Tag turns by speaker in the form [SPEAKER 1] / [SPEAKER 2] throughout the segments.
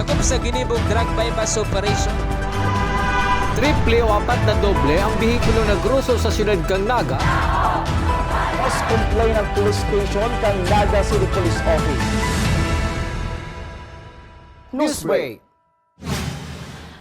[SPEAKER 1] Dakop sa ginibog drug bypass operation.
[SPEAKER 2] Triple o apat na doble ang bihikulo na gruso sa siyudad kang Naga.
[SPEAKER 3] Mas complain ng police station kang Naga City Police Office.
[SPEAKER 2] Newsbreak.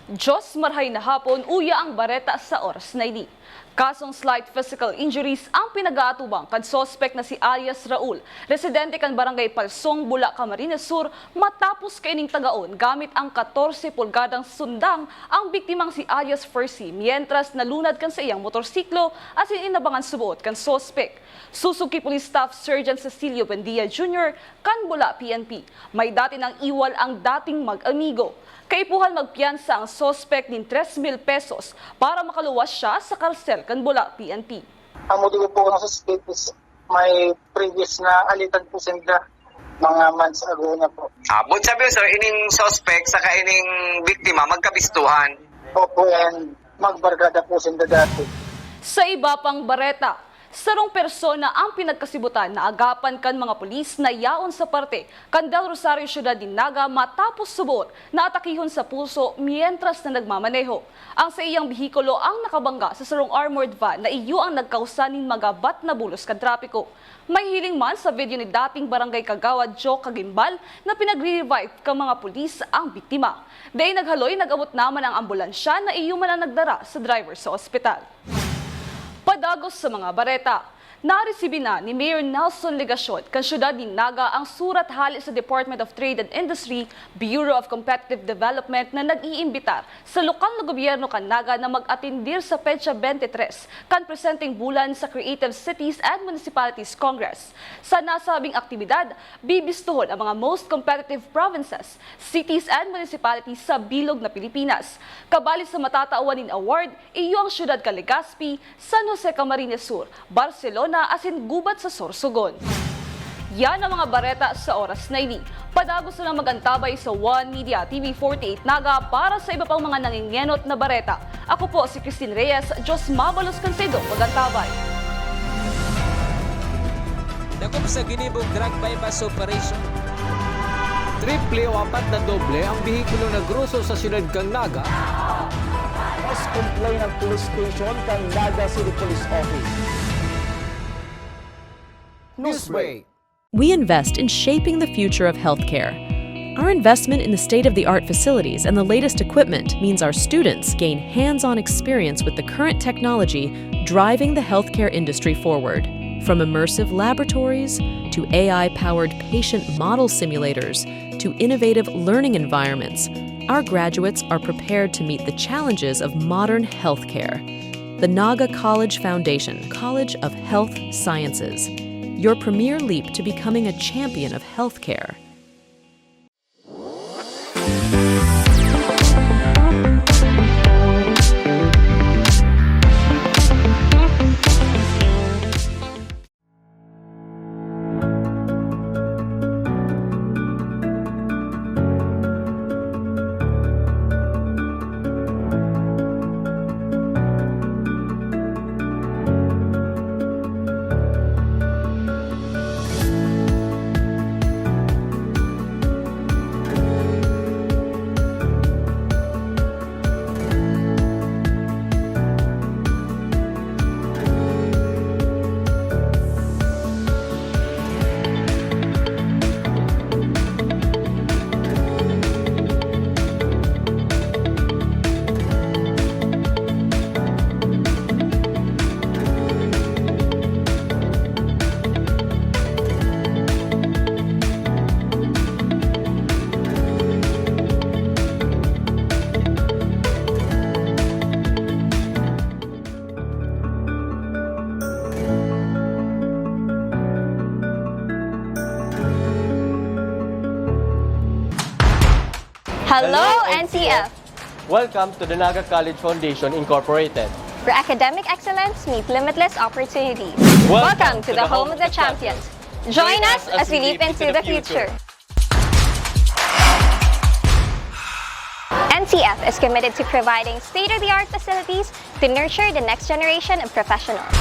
[SPEAKER 4] Diyos marhay na hapon, uya ang bareta sa oras na ini. Kasong slight physical injuries ang pinag-aatubang kan sospek na si alias Raul, residente kan barangay Palsong, BULA, Camarines Sur, matapos kaining tagaon gamit ang 14 pulgadang sundang ang biktimang si alias Fercy, mientras nalunad kan sa iyang motorsiklo as inabangan subuot kan sospek. Suzuki Police Staff Sergeant Cecilio Bendia Jr. kan BULA PNP. May dati ng iwal ang dating mag-amigo. Kaipuhan magpiyansa ang sospek ng 3,000 pesos para makaluwas siya sa karsel kan BULA PNP.
[SPEAKER 5] Ang motibo po ng suspect is may previous na alitan po sila mga months ago na po.
[SPEAKER 6] But sabi sir, ining suspect sa ining biktima magkabistuhan.
[SPEAKER 5] Opo, and magbarkada po sila dati.
[SPEAKER 4] Sa iba pang bareta, sarong persona ang pinagkasibutan na agapan kan mga pulis na yaon sa parte kan Del Rosario Ciudad de Naga matapos subot na atakihon sa PUSO mientras na nagmamaneho. Ang sa iyang bihikulo ang nakabangga sa sarong armored van na iyo ang nagkausanin magabat na bulos kan trapiko. May hiling man sa video ni dating barangay Kagawad Joe Kagimbal na pinagre-revive ka mga pulis ang biktima. Dahil naghaloy, nag-abot naman ang ambulansya na iyo man ang nagdara sa driver sa ospital. Padagos sa mga bareta. Naresibi na ni Mayor Nelson Legasyon kan siyudad ni Naga ang surat hali sa Department of Trade and Industry, Bureau of Competitive Development na nag-iimbitar sa lokal na gobyerno kan Naga na mag-atindir sa Petsa 23 kan presenting bulan sa Creative Cities and Municipalities Congress. Sa nasabing aktibidad, bibistuhon ang mga most competitive provinces, cities and municipalities sa bilog na Pilipinas. Kabali sa matatauanin award, iyo ang siyudad kan Legazpi, San Jose, Camarines Sur, Barcelona, asin gubat sa Sorsogon. Yan ang mga bareta sa oras na ini. Padagos na lang magantabay sa One Media TV 48 Naga para sa iba pang mga nangingenot na bareta. Ako po si Christine Reyes, Diyos Mabalos Cansedo, magantabay.
[SPEAKER 1] Dakop sa ginibog drug bypass operation.
[SPEAKER 2] Triple o apat na doble ang bihikulo na gruso sa siyudad kang Naga.
[SPEAKER 3] Mas complain ng police station kang Naga City Police Office.
[SPEAKER 2] Newsbreak.
[SPEAKER 7] We invest in shaping the future of healthcare. Our investment in the state-of-the-art facilities and the latest equipment means our students gain hands-on experience with the current technology driving the healthcare industry forward. From immersive laboratories to AI-powered patient model simulators to innovative learning environments, our graduates are prepared to meet the challenges of modern healthcare. The Naga College Foundation, College of Health Sciences, your premier leap to becoming a champion of healthcare.
[SPEAKER 8] Hello, NCF!
[SPEAKER 9] Welcome to the Naga College Foundation Incorporated.
[SPEAKER 8] Where academic excellence meets limitless opportunities. Welcome to the home of the champions. Join us as we leap into the future. NCF is committed to providing state-of-the-art facilities to nurture the next generation of professionals.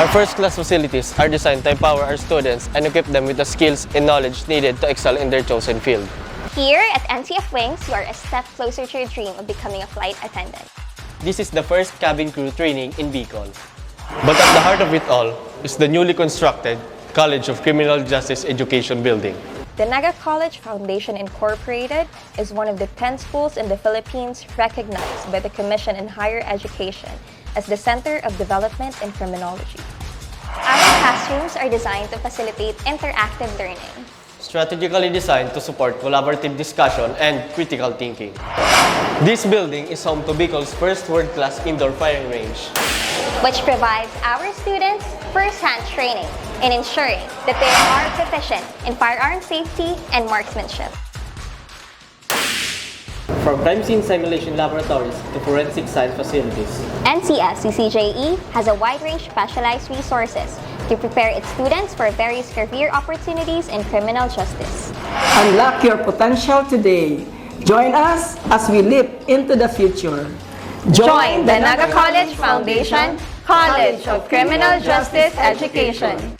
[SPEAKER 9] Our first-class facilities are designed to empower our students and equip them with the skills and knowledge needed to excel in their chosen field.
[SPEAKER 8] Here at NCF Wings, you are a step closer to your dream of becoming a flight attendant.
[SPEAKER 9] This is the first cabin crew training in Bicol. But at the heart of it all is the newly constructed College of Criminal Justice Education building.
[SPEAKER 8] The Naga College Foundation Incorporated is one of the 10 schools in the Philippines recognized by the Commission on Higher Education as the Center of Development in Criminology. Our classrooms are designed to facilitate interactive learning,
[SPEAKER 9] Strategically designed to support collaborative discussion and critical thinking. This building is home to Bicol's first world-class indoor firing range.
[SPEAKER 8] which provides our students first-hand training in ensuring that they are proficient in firearm safety and marksmanship.
[SPEAKER 9] From crime scene simulation laboratories to forensic science facilities,
[SPEAKER 8] NCS-CCJE has a wide range of specialized resources to prepare its students for various career opportunities in criminal justice.
[SPEAKER 10] Unlock your potential today. Join us as we leap into the future.
[SPEAKER 8] Join the Naga College Foundation College of Criminal Justice Education.